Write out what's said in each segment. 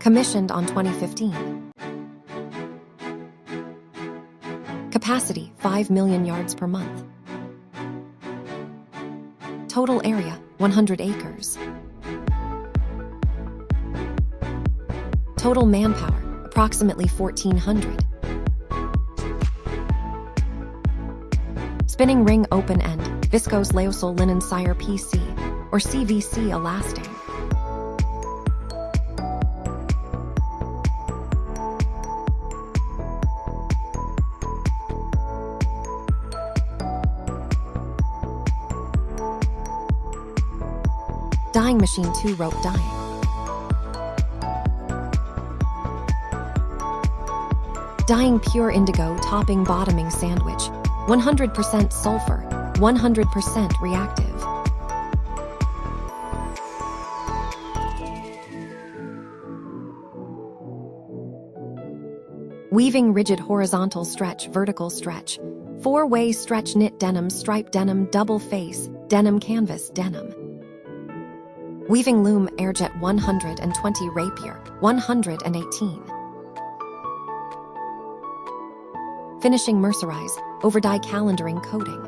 Commissioned on 2015. Capacity 5 million yards per month. Total area 100 acres. Total manpower approximately 1,400. Spinning ring open end, viscose lyocell linen Sire PC or CVC elasting. Dyeing machine 2-rope dyeing. Dyeing pure indigo topping bottoming sandwich, 100% sulfur, 100% reactive. Weaving rigid horizontal stretch, vertical stretch, 4-way stretch knit denim, stripe denim, double face, denim canvas, denim. Weaving loom airjet 120 rapier, 118. Finishing mercerize, overdye calendaring coating.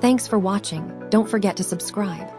Thanks for watching. Don't forget to subscribe.